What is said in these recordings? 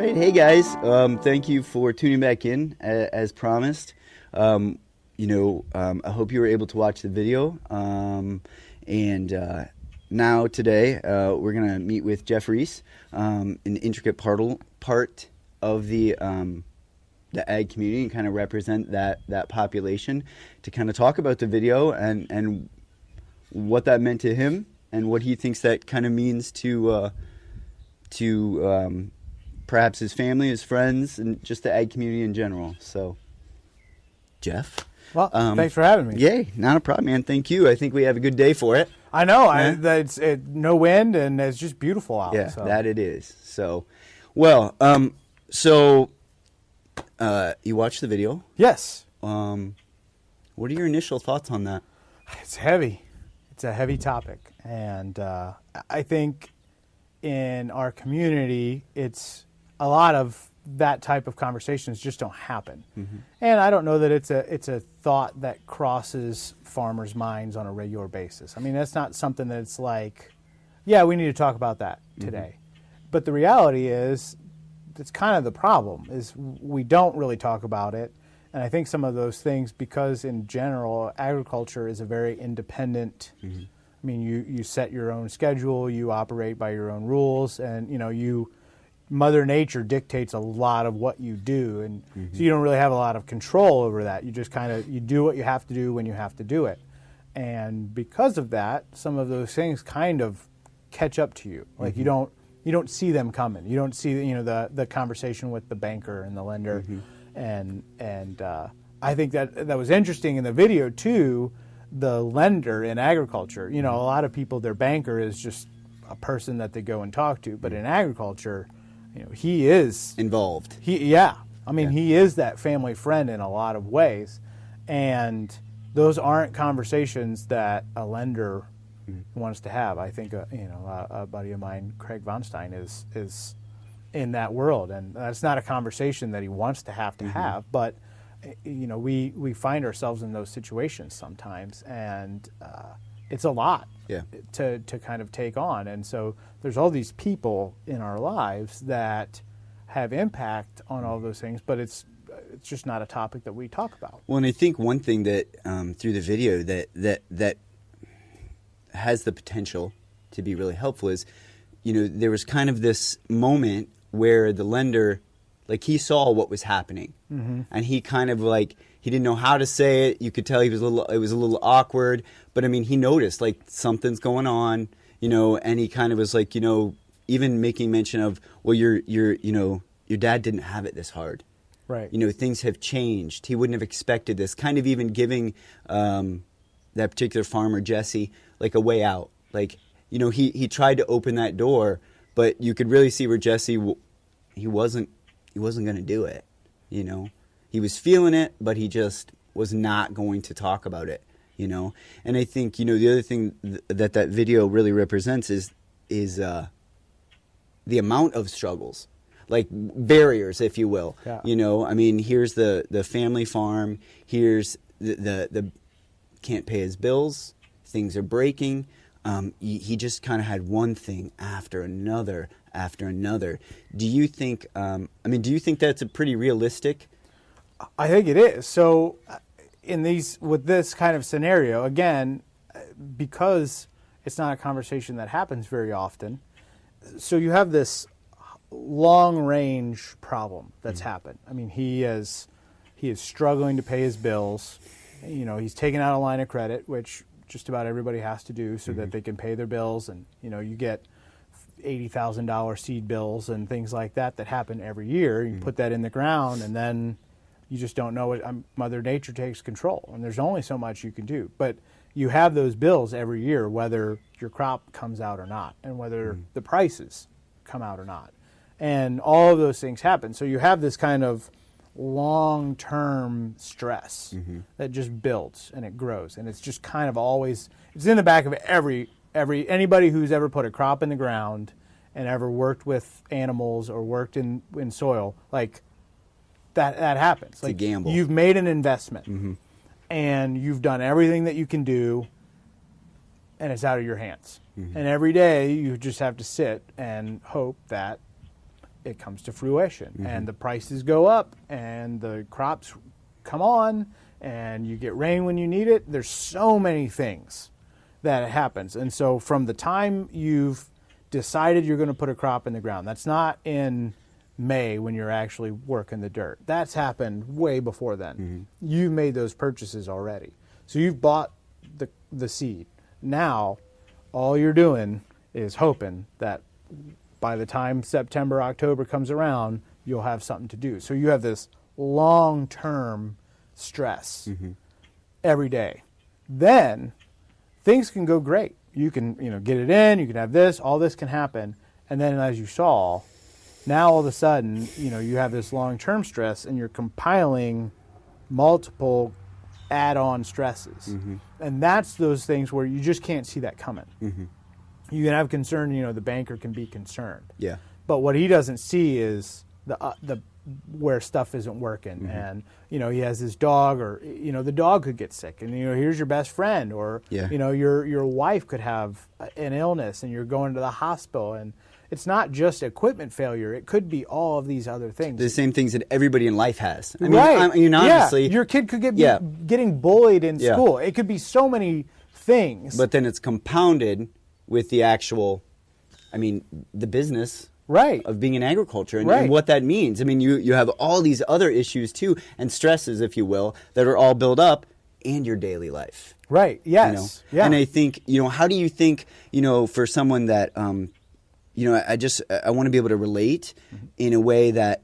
right, hey guys. Thank you for tuning back in as promised. I hope you were able to watch the video. Now today we're gonna meet with Jeff Reese, an intricate part of the ag community, and kind of represent that population, to kind of talk about the video and what that meant to him and what he thinks that kind of means to perhaps his family, his friends, and just the ag community in general. So, Jeff. Well, thanks for having me. Yay, not a problem, man. Thank you. I think we have a good day for it. I know. Yeah. It's no wind, and it's just beautiful out. Yeah, so. That it is. So, well, you watched the video? Yes. What are your initial thoughts on that? It's heavy. It's a heavy topic, and I think in our community, it's a lot of that type of conversations just don't happen. Mm-hmm. And I don't know that it's a thought that crosses farmers' minds on a regular basis. I mean, that's not something that's like, yeah, we need to talk about that today. Mm-hmm. But the reality is, that's kind of the problem, is we don't really talk about it. And I think some of those things, because in general, agriculture is a very independent, I mean, you set your own schedule, you operate by your own rules, and Mother Nature dictates a lot of what you do, and so you don't really have a lot of control over that. You just you do what you have to do when you have to do it. And because of that, some of those things kind of catch up to you. Like you don't see them coming. You don't see the conversation with the banker and the lender. And I think that was interesting in the video too. The lender in agriculture, a lot of people, their banker is just a person that they go and talk to, but in agriculture, he is involved. He is that family friend in a lot of ways, and those aren't conversations that a lender wants to have. I think a buddy of mine, Craig Von Stein, is in that world, and that's not a conversation that he wants to have, but we find ourselves in those situations sometimes, and it's a lot to kind of take on. And so there's all these people in our lives that have impact on all those things, but it's just not a topic that we talk about. Well, and I think one thing that through the video that has the potential to be really helpful is, there was kind of this moment where the lender, like, he saw what was happening, and he kind of he didn't know how to say it. You could tell it was a little awkward, but I mean, he noticed like something's going on, and he kind of was like, even making mention of, well, your dad didn't have it this hard. Right. Things have changed. He wouldn't have expected this. Kind of even giving that particular farmer, Jesse, like a way out. Like, he tried to open that door, but you could really see where Jesse, he wasn't going to do it. He was feeling it, but he just was not going to talk about it. And I think the other thing that video really represents is the amount of struggles, like barriers, if you will. Yeah. I mean, here's the family farm. Here's the can't pay his bills. Things are breaking. He just kind of had one thing after another. Do you think? Do you think that's a pretty realistic? I think it is. So, with this kind of scenario, again, because it's not a conversation that happens very often, so you have this long-range problem that's happened. I mean, he is struggling to pay his bills. He's taken out a line of credit, which just about everybody has to do so that they can pay their bills, and you get $80,000 seed bills and things like that happen every year. You put that in the ground, and then you just don't know what Mother Nature takes control, and there's only so much you can do. But you have those bills every year, whether your crop comes out or not, and whether the prices come out or not, and all of those things happen. So you have this kind of long-term stress that just builds and it grows, and it's just kind of always, it's in the back of anybody who's ever put a crop in the ground and ever worked with animals or worked in soil, like that happens. It's like a gamble. You've made an investment and you've done everything that you can do, and it's out of your hands. And every day you just have to sit and hope that it comes to fruition and the prices go up and the crops come on and you get rain when you need it. There's so many things that happens. And so from the time you've decided you're going to put a crop in the ground, that's not in May when you're actually working the dirt. That's happened way before then. You've made those purchases already. So you've bought the seed. Now, all you're doing is hoping that by the time September, October comes around, you'll have something to do. So you have this long-term stress every day. Then things can go great. You can, get it in, you can have this, all this can happen. And then as you saw, now all of a sudden, you have this long-term stress and you're compiling multiple add-on stresses. And that's those things where you just can't see that coming. You can have concern, the banker can be concerned. Yeah. But what he doesn't see is the where stuff isn't working. And, he has his dog or, the dog could get sick and, here's your best friend or, your wife could have an illness and you're going to the hospital and it's not just equipment failure. It could be all of these other things. The same things that everybody in life has. Honestly. Your kid could get getting bullied in school. It could be so many things. But then it's compounded with the actual, the business of being in agriculture and what that means. You have all these other issues too and stresses, if you will, that are all built up in your daily life. Right, yes. Yeah. And I think, how do you think, for someone that, I want to be able to relate in a way that,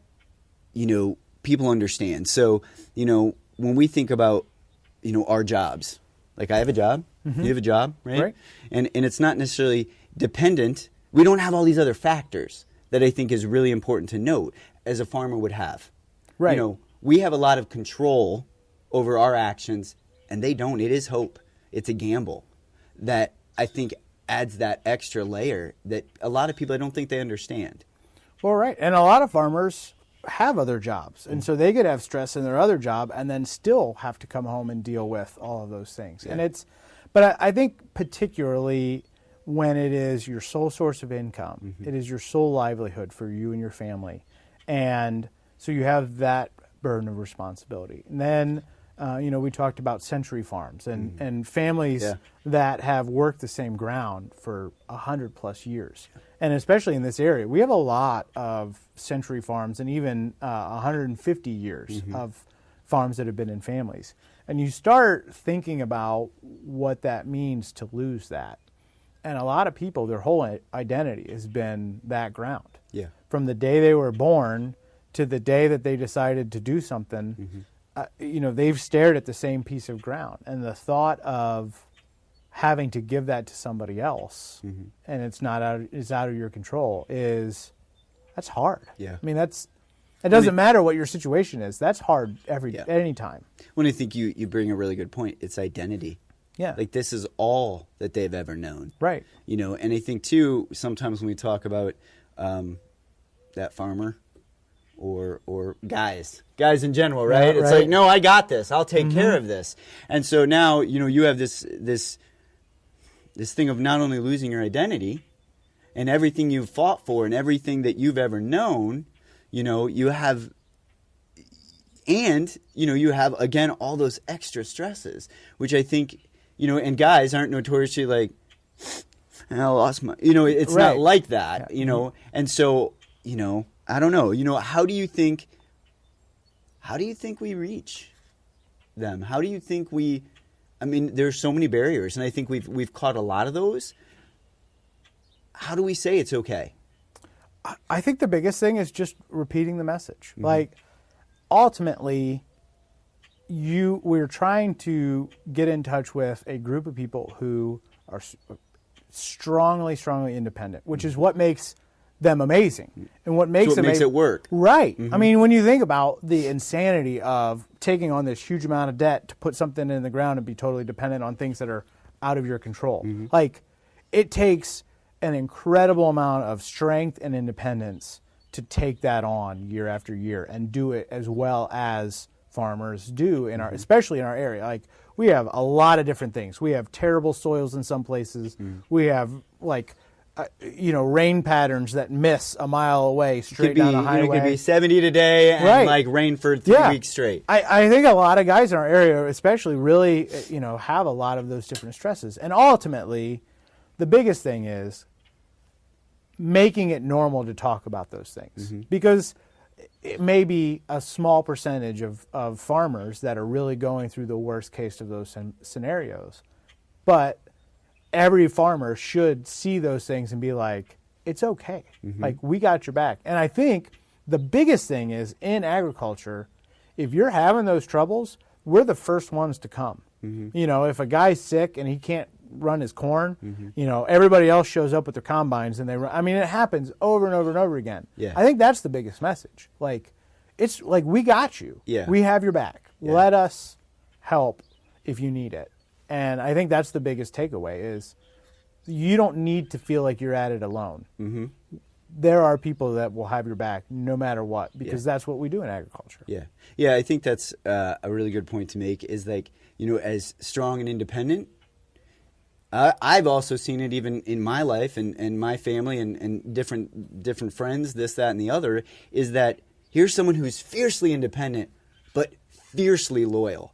people understand. So, when we think about, our jobs, like I have a job, you have a job, right? And it's not necessarily dependent. We don't have all these other factors that I think is really important to note as a farmer would have. Right. We have a lot of control over our actions and they don't. It is hope. It's a gamble that I think adds that extra layer that a lot of people, I don't think they understand. Well, right. And a lot of farmers have other jobs. And so they could have stress in their other job and then still have to come home and deal with all of those things. Yeah. And but I think particularly when it is your sole source of income, it is your sole livelihood for you and your family. And so you have that burden of responsibility. And then, we talked about century farms and families that have worked the same ground for 100+ years. And especially in this area, we have a lot of century farms and even 150 years of farms that have been in families. And you start thinking about what that means to lose that. And a lot of people, their whole identity has been that ground. Yeah. From the day they were born to the day that they decided to do something, they've stared at the same piece of ground. And the thought of having to give that to somebody else, and it's out of your control, that's hard. Yeah. It doesn't matter what your situation is. That's hard any time. When I think you bring a really good point, it's identity. Yeah. Like this is all that they've ever known. Right. And I think too, sometimes when we talk about that farmer or guys in general, right? It's like, no, I got this. I'll take care of this. And so now, you have this thing of not only losing your identity and everything you've fought for and everything that you've ever known, you have, and, you have, again, all those extra stresses, which I think, and guys aren't notoriously like, I lost my, it's not like that, and so, I don't know, how do you think we reach them? How do you think there's so many barriers, and I think we've caught a lot of those. How do we say it's okay? I think the biggest thing is just repeating the message. Like, ultimately, we're trying to get in touch with a group of people who are strongly independent, which is what makes them amazing and what makes it work. Right. When you think about the insanity of taking on this huge amount of debt to put something in the ground and be totally dependent on things that are out of your control, like it takes an incredible amount of strength and independence to take that on year after year and do it as well as farmers do especially in our area. Like, we have a lot of different things. We have terrible soils in some places. We have rain patterns that miss a mile away straight down the highway. It could be 70 today and Right. like rain for 3 weeks straight. I think a lot of guys in our area especially really, have a lot of those different stresses. And ultimately, the biggest thing is making it normal to talk about those things. Because it may be a small percentage of farmers that are really going through the worst case of those scenarios. But every farmer should see those things and be like, it's okay. Like, we got your back. And I think the biggest thing is in agriculture, if you're having those troubles, we're the first ones to come. If a guy's sick and he can't run his corn, everybody else shows up with their combines and they run. I mean, it happens over and over and over again. Yeah. I think that's the biggest message. Like, it's like, we got you. Yeah. We have your back. Yeah. Let us help if you need it. And I think that's the biggest takeaway is you don't need to feel like you're at it alone. There are people that will have your back no matter what, because that's what we do in agriculture. Yeah, I think that's a really good point to make is like, as strong and independent, I've also seen it even in my life and my family and different friends, this, that, and the other, is that here's someone who's fiercely independent but fiercely loyal.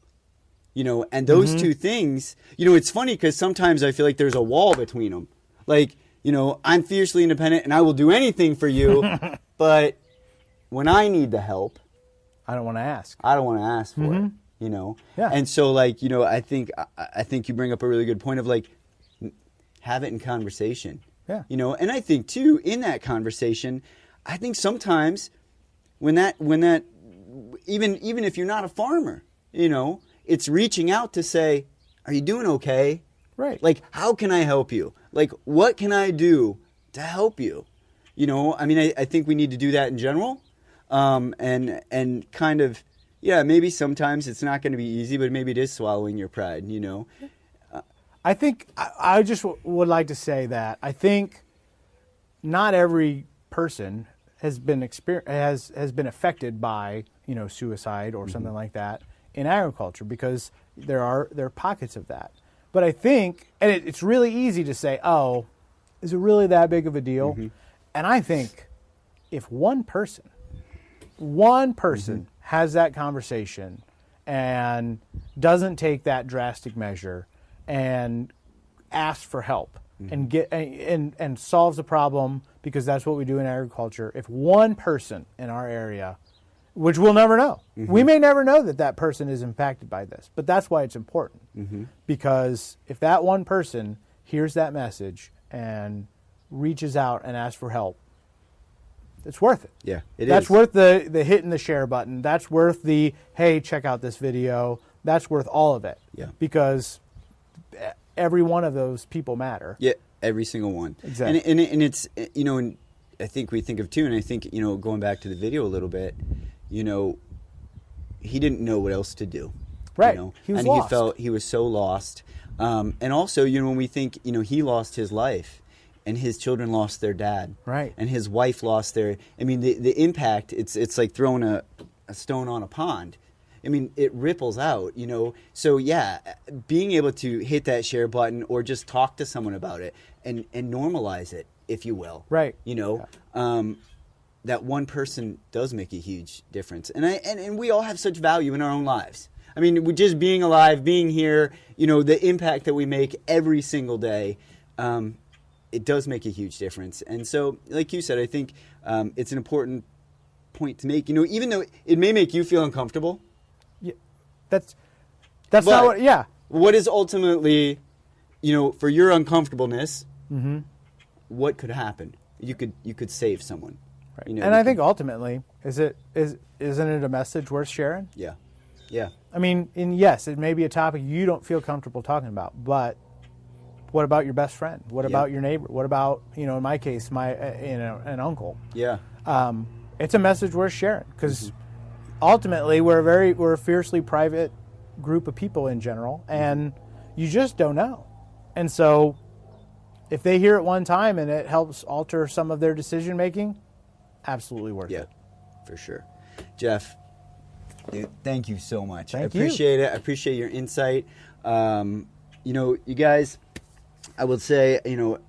And those two things, it's funny because sometimes I feel like there's a wall between them. Like, I'm fiercely independent and I will do anything for you, but when I need the help, I don't want to ask. I don't want to ask for it, Yeah. And so, like, I think you bring up a really good point of like, have it in conversation. Yeah. And I think too in that conversation, I think sometimes when that even if you're not a farmer, it's reaching out to say, are you doing okay? Right. Like, how can I help you? Like, what can I do to help you? I mean, I think we need to do that in general. And kind of, maybe sometimes it's not going to be easy, but maybe it is swallowing your pride, I think I just would like to say that I think not every person has been has been affected by suicide or something like that in agriculture, because there are pockets of that. But I think, and it's really easy to say, oh, is it really that big of a deal? And I think if one person has that conversation and doesn't take that drastic measure and asks for help and and solves the problem, because that's what we do in agriculture. If one person in our area, which we'll never know, we may never know that person is impacted by this, but that's why it's important. Because if that one person hears that message and reaches out and asks for help, it's worth it. Yeah, That's worth the hitting the share button. That's worth the, hey, check out this video. That's worth all of it. Yeah. Because every one of those people matter. Yeah, every single one. Exactly. And it's, and I think we think of too, and I think, going back to the video a little bit, he didn't know what else to do. Right. He was lost. He felt he was so lost. And also, when we think, he lost his life and his children lost their dad. Right. And his wife lost their, I mean, the impact, it's like throwing a stone on a pond. I mean, it ripples out, So, yeah, being able to hit that share button or just talk to someone about it and normalize it, if you will. Right. That one person does make a huge difference. And we all have such value in our own lives. I mean, just being alive, being here, the impact that we make every single day, it does make a huge difference. And so, like you said, I think it's an important point to make. Even though it may make you feel uncomfortable. Yeah, that's not what. Yeah. What is ultimately, for your uncomfortableness, what could happen? You could save someone. Right. And I think ultimately, isn't it a message worth sharing? Yeah. Yeah. I mean, yes, it may be a topic you don't feel comfortable talking about, but what about your best friend? What about your neighbor? What about, in my case, an uncle? Yeah. It's a message worth sharing, because ultimately we're a fiercely private group of people in general, and you just don't know. And so if they hear it one time and it helps alter some of their decision making, absolutely worth it. Yeah, for sure. Jeff, dude, thank you so much. Thank I appreciate it. I appreciate your insight. You guys, I would say,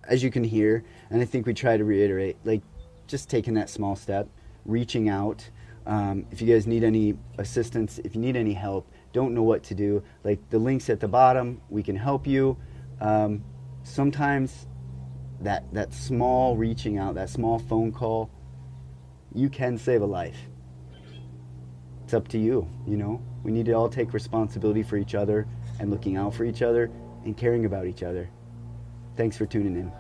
as you can hear, and I think we try to reiterate, like, just taking that small step, reaching out. If you guys need any assistance, if you need any help, don't know what to do, like, the link's at the bottom. We can help you. Sometimes that small reaching out, that small phone call, you can save a life. It's up to you, We need to all take responsibility for each other and looking out for each other and caring about each other. Thanks for tuning in.